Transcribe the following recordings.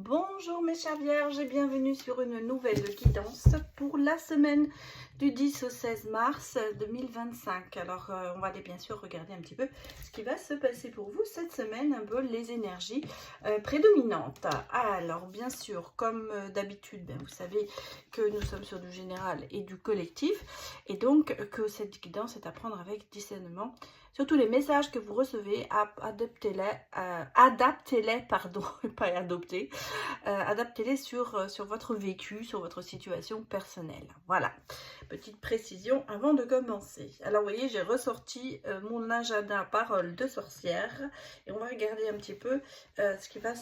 Bonjour mes chers vierges et bienvenue sur une nouvelle guidance pour la semaine du 10 au 16 mars 2025. Alors on va aller bien sûr regarder un petit peu ce qui va se passer pour vous cette semaine, un peu les énergies prédominantes. Alors bien sûr, comme d'habitude, vous savez que nous sommes sur du général et du collectif et donc que cette guidance est à prendre avec discernement. Surtout les messages que vous recevez, adaptez-les, pardon, pas adopter, adaptez-les sur votre vécu, sur votre situation personnelle. Voilà, petite précision avant de commencer. Alors vous voyez, j'ai ressorti mon agenda parole de sorcière et on va regarder un petit peu ce qui va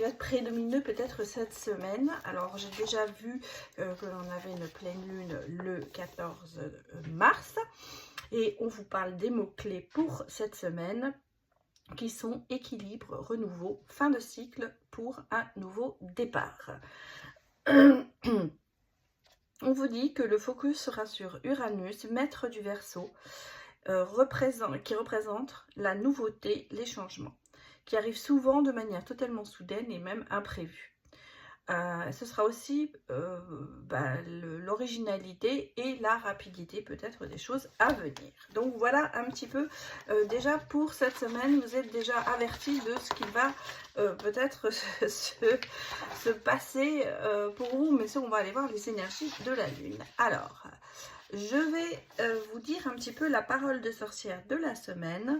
être prédomineux peut-être cette semaine. Alors j'ai déjà vu que l'on avait une pleine lune le 14 mars. Et on vous parle des mots-clés pour cette semaine qui sont équilibre, renouveau, fin de cycle pour un nouveau départ. On vous dit que le focus sera sur Uranus, maître du Verseau, qui représente la nouveauté, les changements, qui arrivent souvent de manière totalement soudaine et même imprévue. Ce sera aussi l'originalité et la rapidité peut-être des choses à venir. Donc voilà un petit peu déjà pour cette semaine, vous êtes déjà avertis de ce qui va peut-être se passer pour vous, mais ça on va aller voir les énergies de la lune. Alors je vais vous dire un petit peu la parole de sorcière de la semaine.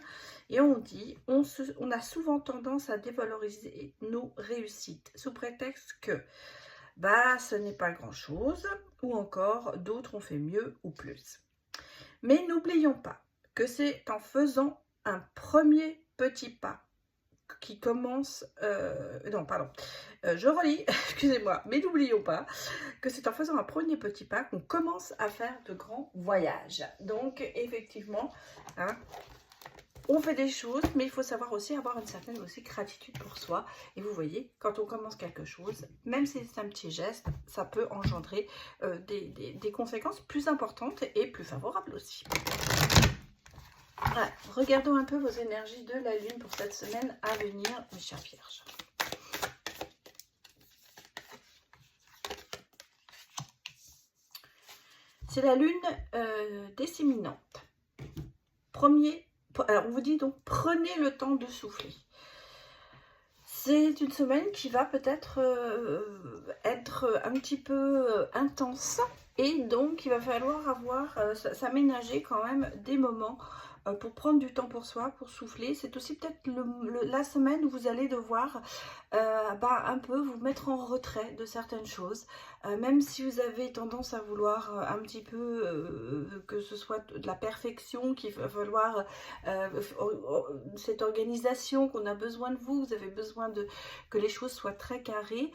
Et on dit, on a souvent tendance à dévaloriser nos réussites sous prétexte que ce n'est pas grand-chose ou encore d'autres ont fait mieux ou plus. Mais n'oublions pas que c'est en faisant un premier petit pas qui commence... je relis, excusez-moi, mais n'oublions pas que c'est en faisant un premier petit pas qu'on commence à faire de grands voyages. Donc effectivement... on fait des choses, mais il faut savoir aussi avoir une certaine gratitude pour soi. Et vous voyez, quand on commence quelque chose, même si c'est un petit geste, ça peut engendrer des conséquences plus importantes et plus favorables aussi. Voilà. Regardons un peu vos énergies de la lune pour cette semaine à venir, mes chers vierges. C'est la lune déséminante. Alors on vous dit donc prenez le temps de souffler. C'est une semaine qui va peut-être être un petit peu intense et donc il va falloir s'aménager quand même des moments pour prendre du temps pour soi, pour souffler. C'est aussi peut-être la semaine où vous allez devoir un peu vous mettre en retrait de certaines choses, même si vous avez tendance à vouloir un petit peu que ce soit de la perfection, qu'il va falloir cette organisation qu'on a besoin de vous avez besoin que les choses soient très carrées.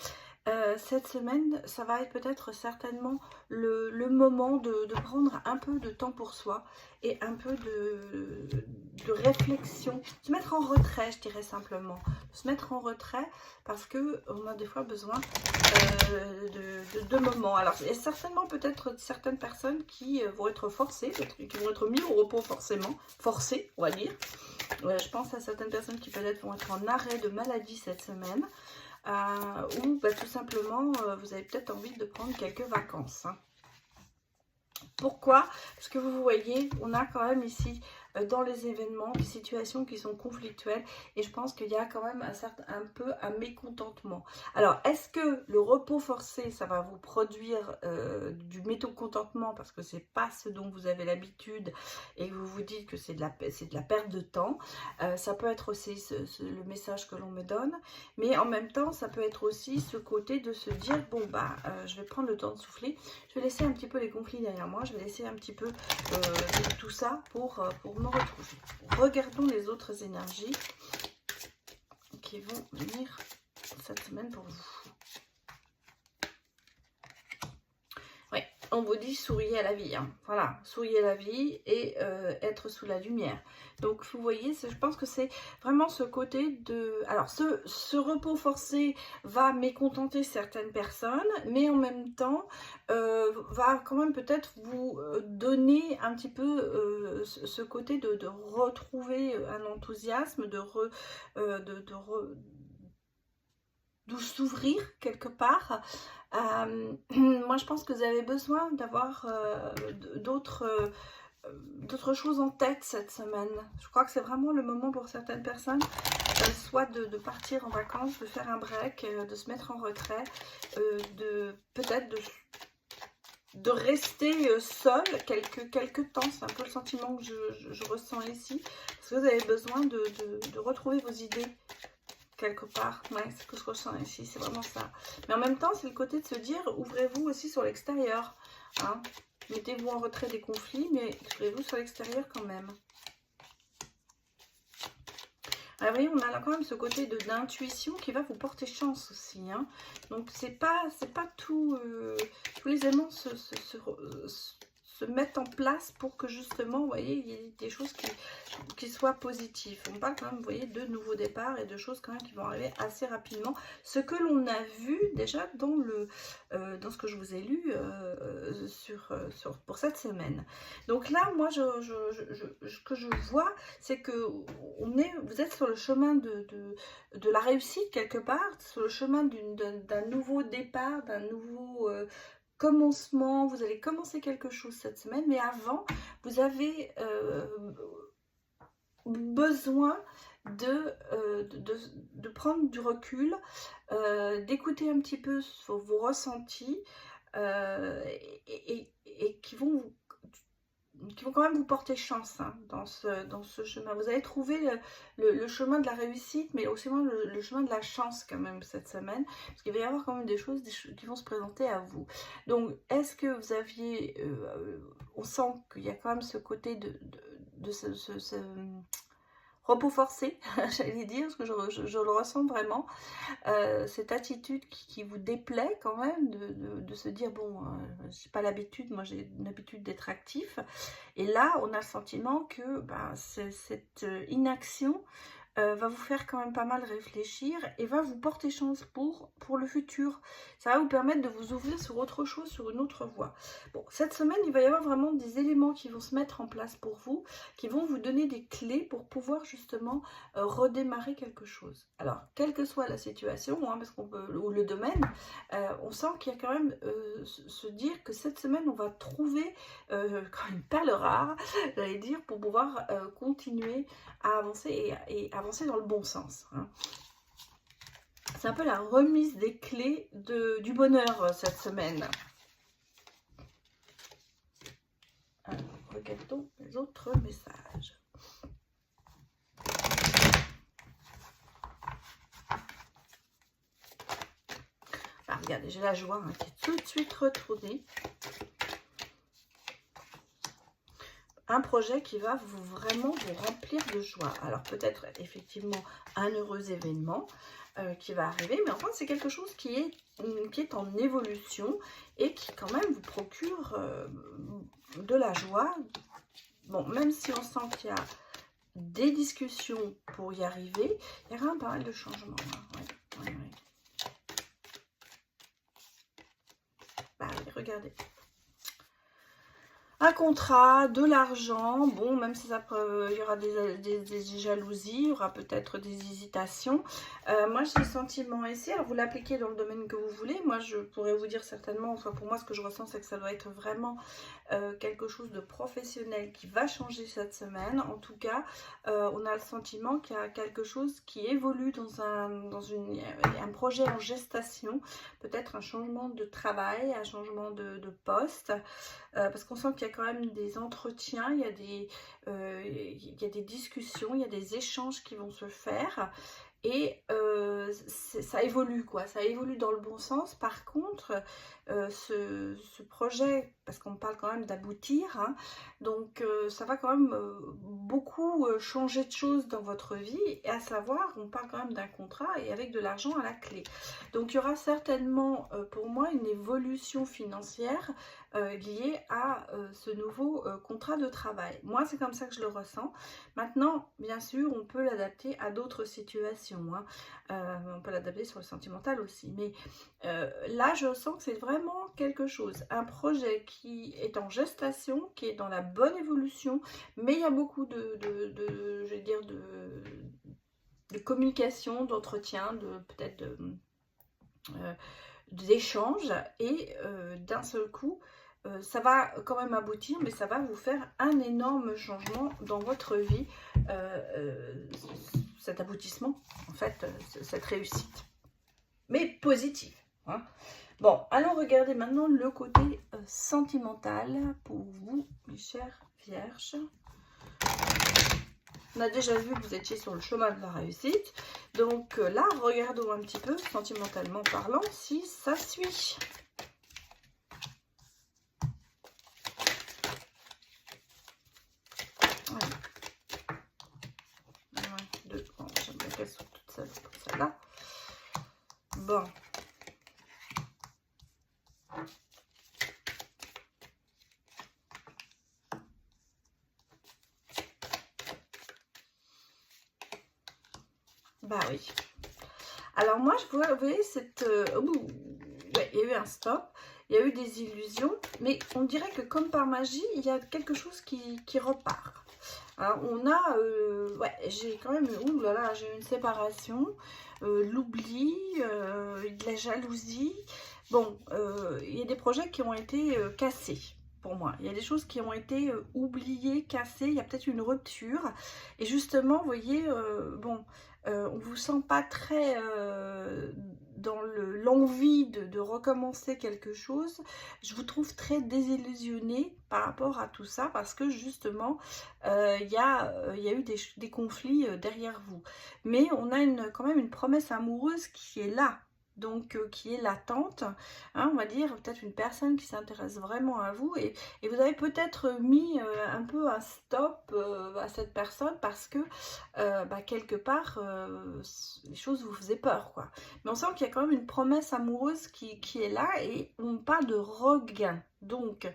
Cette semaine, ça va être peut-être certainement le moment de prendre un peu de temps pour soi et un peu de réflexion, se mettre en retrait, je dirais simplement, se mettre en retrait parce que on a des fois besoin de moments. Alors, il y a certainement peut-être certaines personnes qui vont être forcées, qui vont être mises au repos forcées, on va dire. Je pense à certaines personnes qui peut-être vont être en arrêt de maladie cette semaine. Ou tout simplement vous avez peut-être envie de prendre quelques vacances. Pourquoi? Parce que vous voyez, on a quand même ici dans les événements des situations qui sont conflictuelles et je pense qu'il y a quand même un peu un mécontentement. Alors, est-ce que le repos forcé, ça va vous produire du mécontentement parce que c'est pas ce dont vous avez l'habitude et que vous vous dites que c'est de la perte de temps? Ça peut être aussi le message que l'on me donne, mais en même temps, ça peut être aussi ce côté de se dire, bon je vais prendre le temps de souffler, je vais laisser un petit peu les conflits derrière moi, je vais laisser un petit peu tout ça pour me retrouver. Regardons les autres énergies qui vont venir cette semaine pour vous. Oui, on vous dit souriez à la vie. Voilà, souriez à la vie et être sous la lumière. Donc vous voyez, je pense que c'est vraiment ce côté de... Alors ce repos forcé va mécontenter certaines personnes, mais en même temps va quand même peut-être vous donner un petit peu ce côté de retrouver un enthousiasme, s'ouvrir quelque part. Moi, je pense que vous avez besoin d'avoir d'autres choses en tête cette semaine. Je crois que c'est vraiment le moment pour certaines personnes, soit de partir en vacances, de faire un break, de se mettre en retrait, peut-être de rester seul quelques temps. C'est un peu le sentiment que je ressens ici, parce que vous avez besoin de retrouver vos idées quelque part. Ouais, c'est ce que je ressens ici, c'est vraiment ça. Mais en même temps, c'est le côté de se dire, ouvrez-vous aussi sur l'extérieur, hein. Mettez-vous en retrait des conflits, mais ouvrez-vous sur l'extérieur quand même. Alors, vous voyez, on a là quand même ce côté d'intuition qui va vous porter chance aussi, hein. Donc, c'est pas tout... tous les éléments se mettent en place pour que justement, vous voyez, il y ait des choses qui soient positives. On parle quand même, vous voyez, de nouveaux départs et de choses quand même qui vont arriver assez rapidement. Ce que l'on a vu déjà dans ce que je vous ai lu pour cette semaine. Donc là, moi, ce que je vois, c'est que vous êtes sur le chemin de la réussite quelque part, sur le chemin d'un nouveau départ, d'un nouveau... commencement, vous allez commencer quelque chose cette semaine, mais avant, vous avez besoin de prendre du recul, d'écouter un petit peu vos ressentis et qui vont quand même vous porter chance, hein, dans ce chemin. Vous allez trouver le chemin de la réussite, mais aussi le chemin de la chance quand même cette semaine, parce qu'il va y avoir quand même des choses qui vont se présenter à vous. Donc, est-ce que vous aviez... on sent qu'il y a quand même ce côté de ce repos forcé, j'allais dire, parce que je le ressens vraiment, cette attitude qui vous déplaît quand même, de se dire, bon, j'ai pas l'habitude, moi j'ai l'habitude d'être actif, et là on a le sentiment que cette inaction va vous faire quand même pas mal réfléchir et va vous porter chance pour le futur. Ça va vous permettre de vous ouvrir sur autre chose, sur une autre voie. Bon, cette semaine, il va y avoir vraiment des éléments qui vont se mettre en place pour vous, qui vont vous donner des clés pour pouvoir justement redémarrer quelque chose. Alors, quelle que soit la situation, hein, parce qu'on peut, ou le domaine, on sent qu'il y a quand même se dire que cette semaine, on va trouver quand une perle rare, j'allais dire, pour pouvoir continuer à avancer et avancer dans le bon sens, hein. C'est un peu la remise des clés du bonheur cette semaine. Alors, regardons les autres messages. Ah, regardez, j'ai la joie, hein, qui est tout de suite retournée. Un projet qui va vraiment vous remplir de joie. Alors peut-être effectivement un heureux événement qui va arriver, mais enfin c'est quelque chose qui est en évolution et qui quand même vous procure de la joie. Bon, même si on sent qu'il y a des discussions pour y arriver, il y a quand même pas mal de changements, hein. Ouais. Bah, allez, regardez. Un contrat, de l'argent, bon, même si il y aura des jalousies, il y aura peut-être des hésitations. Moi, j'ai le sentiment ici, alors vous l'appliquez dans le domaine que vous voulez. Moi, je pourrais vous dire certainement, enfin pour moi, ce que je ressens, c'est que ça doit être vraiment quelque chose de professionnel qui va changer cette semaine. En tout cas, on a le sentiment qu'il y a quelque chose qui évolue dans un projet en gestation, peut-être un changement de travail, un changement de poste, parce qu'on sent qu'il y a quand même des entretiens, il y a des discussions, il y a des échanges qui vont se faire. Et ça évolue, quoi, ça évolue dans le bon sens. Par contre, ce projet, parce qu'on parle quand même d'aboutir, hein, donc ça va quand même beaucoup changer de choses dans votre vie, et à savoir, on parle quand même d'un contrat et avec de l'argent à la clé. Donc il y aura certainement pour moi une évolution financière liée à ce nouveau contrat de travail. Moi, c'est comme ça que je le ressens. Maintenant, bien sûr, on peut l'adapter à d'autres situations, hein. On peut l'adapter sur le sentimental aussi. Mais là, je sens que c'est vraiment quelque chose, un projet qui est en gestation, qui est dans la bonne évolution, mais il y a beaucoup je vais dire, de communication, d'entretien, peut-être d'échanges et d'un seul coup, ça va quand même aboutir, mais ça va vous faire un énorme changement dans votre vie, cet aboutissement, en fait, cette réussite, mais positive, hein. Bon, allons regarder maintenant le côté sentimental pour vous, mes chères vierges. On a déjà vu que vous étiez sur le chemin de la réussite. Donc là, regardons un petit peu, sentimentalement parlant, si ça suit. Voilà. Deux. Bon, j'aime bien qu'elles soient toutes seules pour celle-là. Bon. Bah oui. Alors moi, je vois, vous voyez, cette... ouais, il y a eu un stop, il y a eu des illusions, mais on dirait que comme par magie, il y a quelque chose qui repart. Alors, on a... ouais, j'ai quand même... Ouh là là, j'ai eu une séparation, l'oubli, de la jalousie. Bon, il y a des projets qui ont été cassés. Pour moi, il y a des choses qui ont été oubliées, cassées, il y a peut-être une rupture. Et justement, vous voyez, bon, on ne vous sent pas très dans l'envie de recommencer quelque chose. Je vous trouve très désillusionnée par rapport à tout ça parce que justement, il y a eu des conflits derrière vous. Mais on a quand même une promesse amoureuse qui est là. Donc qui est latente, hein, on va dire peut-être une personne qui s'intéresse vraiment à vous et vous avez peut-être mis un peu un stop à cette personne parce que bah, quelque part les choses vous faisaient peur, quoi. Mais on sent qu'il y a quand même une promesse amoureuse qui est là et on parle de regain. Donc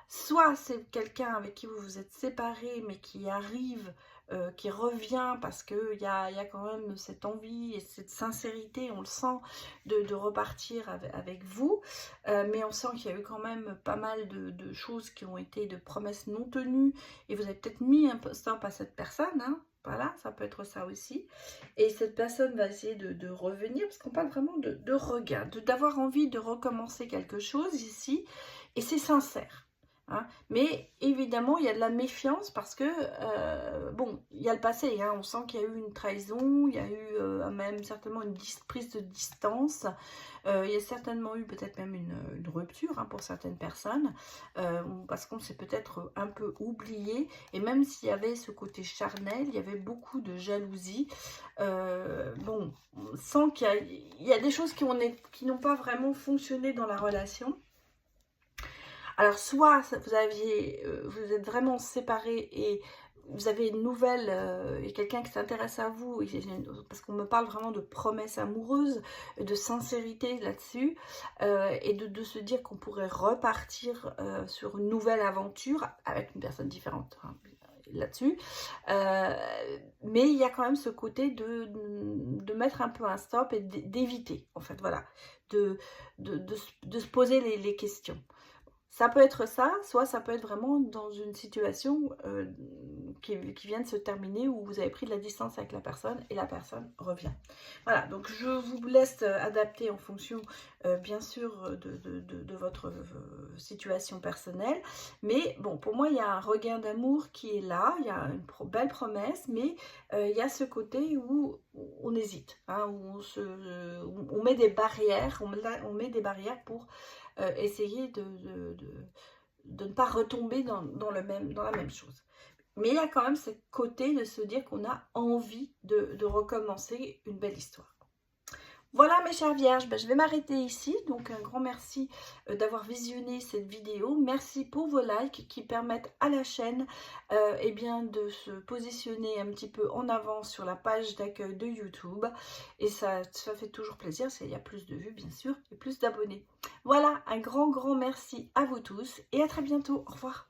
soit c'est quelqu'un avec qui vous vous êtes séparés mais qui arrive, qui revient parce qu'il y a quand même cette envie et cette sincérité, on le sent, de repartir avec vous. Mais on sent qu'il y a eu quand même pas mal de choses qui ont été de promesses non tenues et vous avez peut-être mis un stop à cette personne, hein. Voilà, ça peut être ça aussi. Et cette personne va essayer de revenir parce qu'on parle vraiment de regain, d'avoir envie de recommencer quelque chose ici et c'est sincère. Hein. Mais évidemment, il y a de la méfiance parce que, bon, il y a le passé, hein, on sent qu'il y a eu une trahison, il y a eu même certainement une prise de distance, il y a certainement eu peut-être même une rupture, hein, pour certaines personnes, parce qu'on s'est peut-être un peu oublié, et même s'il y avait ce côté charnel, il y avait beaucoup de jalousie. Bon, on sent qu'il y a des choses qui n'ont pas vraiment fonctionné dans la relation. Alors, soit vous êtes vraiment séparés et vous avez une nouvelle, et quelqu'un qui s'intéresse à vous, parce qu'on me parle vraiment de promesses amoureuses, de sincérité là-dessus, et de se dire qu'on pourrait repartir sur une nouvelle aventure avec une personne différente, hein, là-dessus. Mais il y a quand même ce côté de mettre un peu un stop et d'éviter, en fait, voilà, de se poser les questions. Ça peut être ça, soit ça peut être vraiment dans une situation qui vient de se terminer où vous avez pris de la distance avec la personne et la personne revient. Voilà, donc je vous laisse adapter en fonction, bien sûr, de votre situation personnelle. Mais bon, pour moi, il y a un regain d'amour qui est là, il y a une belle promesse, mais il y a ce côté où on hésite, hein, où on met des barrières, on met des barrières pour essayer de ne pas retomber dans la même chose. Mais il y a quand même ce côté de se dire qu'on a envie de recommencer une belle histoire. Voilà mes chères vierges, ben, je vais m'arrêter ici. Donc un grand merci d'avoir visionné cette vidéo. Merci pour vos likes qui permettent à la chaîne eh bien, de se positionner un petit peu en avant sur la page d'accueil de YouTube. Et ça fait toujours plaisir, il y a plus de vues bien sûr et plus d'abonnés. Voilà, un grand merci à vous tous et à très bientôt. Au revoir.